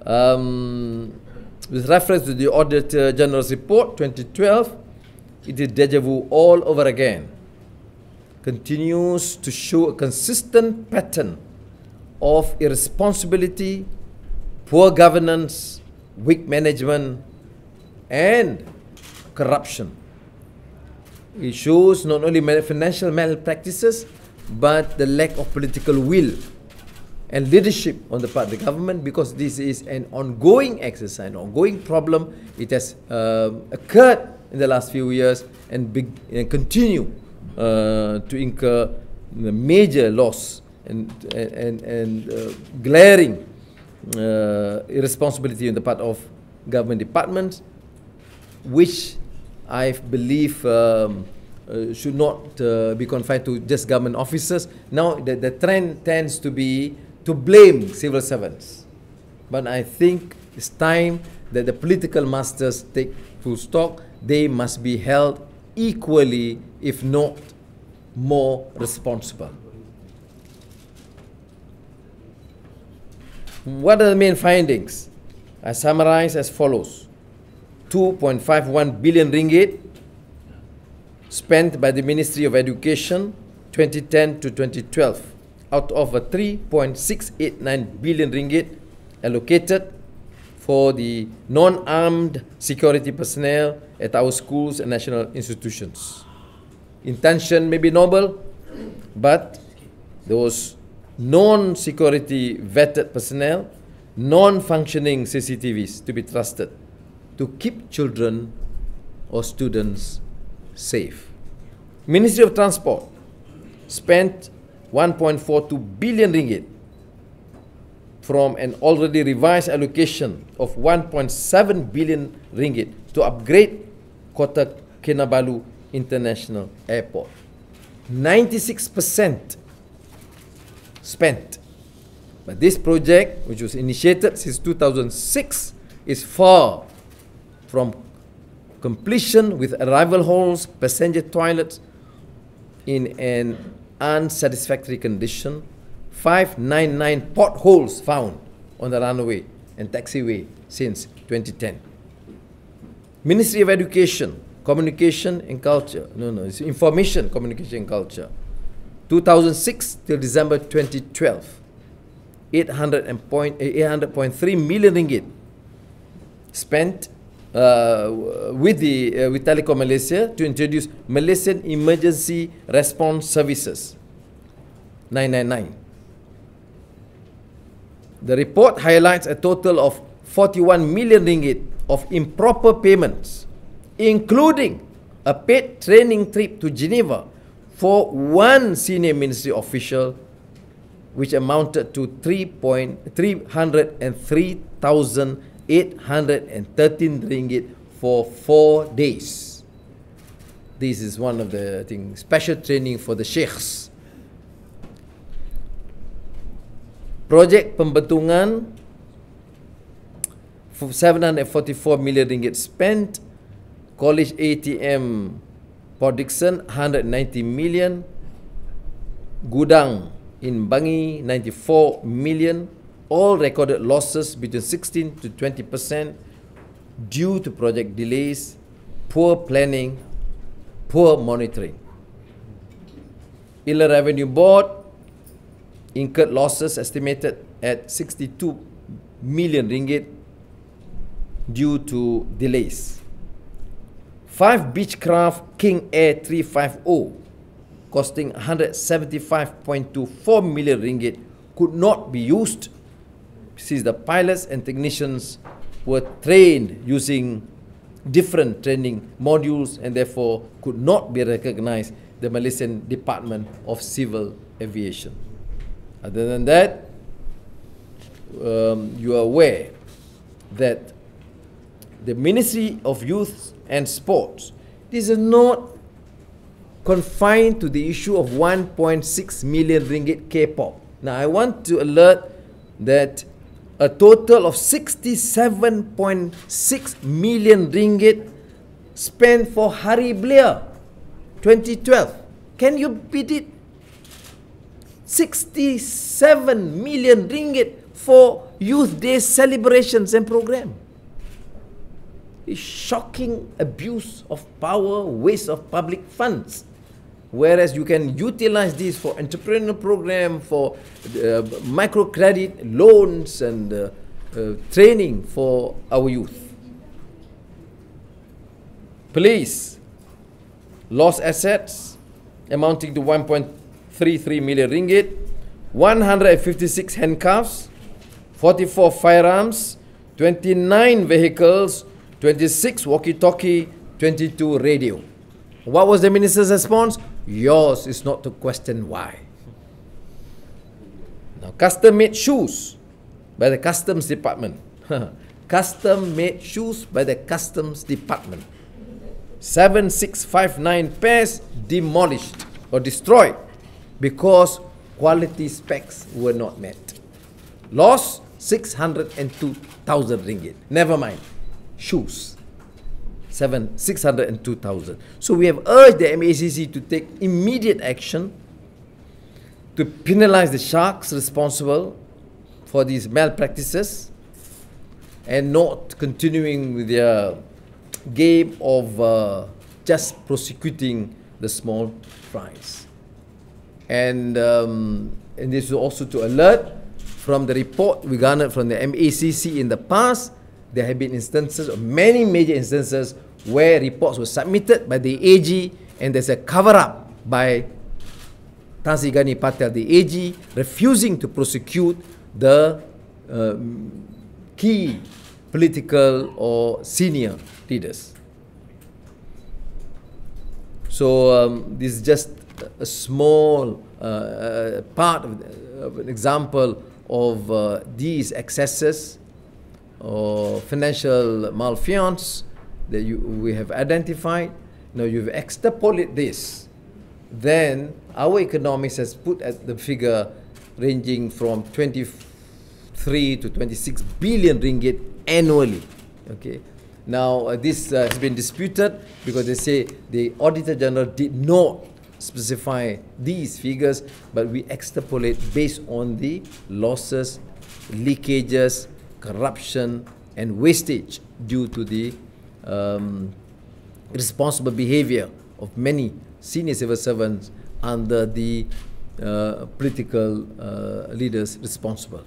With reference to the Auditor General's report 2012, it is deja vu all over again. Continues to show a consistent pattern of irresponsibility, poor governance, weak management, and corruption. It shows not only financial malpractices, but the lack of political will and leadership on the part of the government, because this is an ongoing exercise, an ongoing problem. It has occurred in the last few years and continue to incur major loss and glaring irresponsibility on the part of government departments, which I believe should not be confined to just government officers. Now the trend tends to be to blame civil servants, but I think it's time that the political masters take full stock. They must be held equally, if not more, responsible. What are the main findings? I summarize as follows. 2.51 billion ringgit spent by the Ministry of Education 2010 to 2012 out of a 3.689 billion ringgit allocated for the non-armed security personnel at our schools and national institutions. Intention may be noble, but those non-security vetted personnel, non-functioning CCTVs to be trusted to keep children or students safe. Ministry of Transport spent 1.42 billion ringgit from an already revised allocation of 1.7 billion ringgit to upgrade Kota Kinabalu International Airport. 96% spent. But this project, which was initiated since 2006, is far from completion, with arrival halls, passenger toilets in an unsatisfactory condition, 599 potholes found on the runway and taxiway since 2010. Ministry of Education, Communication and Culture, it's Information, Communication and Culture, 2006 till December 2012, 800.3 million ringgit spent with Telecom Malaysia to introduce Malaysian Emergency Response Services 999. The report highlights a total of 41 million ringgit of improper payments, including a paid training trip to Geneva for one senior ministry official, which amounted to 303,813 ringgit for 4 days. This is one of the things, special training for the sheikhs. Projek pembetungan, 744 million ringgit spent. College ATM Port Dickson, 190 million. Gudang in Bangi, 94 million. All recorded losses between 16 to 20% due to project delays, poor planning, poor monitoring. Inland Revenue Board incurred losses estimated at 62 million ringgit due to delays. 5 Beechcraft King Air 350 costing 175.24 million ringgit could not be used since the pilots and technicians were trained using different training modules and therefore could not be recognized the Malaysian Department of Civil Aviation. Other than that, you are aware that the Ministry of Youth and Sports, this is not confined to the issue of 1.6 million ringgit K-pop. Now, I want to alert that a total of 67.6 million ringgit spent for Hari Belia 2012. Can you beat it? 67 million ringgit for Youth Day celebrations and program. It's shocking abuse of power, waste of public funds. Whereas you can utilize this for entrepreneurial program, for microcredit loans and training for our youth. Police lost assets amounting to 1.33 million ringgit, 156 handcuffs, 44 firearms, 29 vehicles, 26 walkie-talkie, 22 radio. What was the minister's response? Yours is not to question why. Now, custom-made shoes by the Customs Department. Custom-made shoes by the Customs Department. 7,659 pairs demolished or destroyed because quality specs were not met. Loss 602,000 ringgit. Never mind, shoes. 602,000. So we have urged the MACC to take immediate action to penalize the sharks responsible for these malpractices and not continuing with their game of just prosecuting the small fries. And this is also to alert from the report we garnered from the MACC in the past. There have been instances, or many major instances, where reports were submitted by the AG and there's a cover-up by Tan Sri Gani Patel, the AG, refusing to prosecute the key political or senior leaders. So this is just a small part of an example of these excesses or financial malfeasance that we have identified. Now you've extrapolated this, then our economics has put at the figure ranging from 23 to 26 billion ringgit annually. Okay. Now this has been disputed because they say the Auditor General did not specify these figures, but we extrapolate based on the losses, leakages, corruption and wastage due to the responsible behavior of many senior civil servants under the political leaders responsible.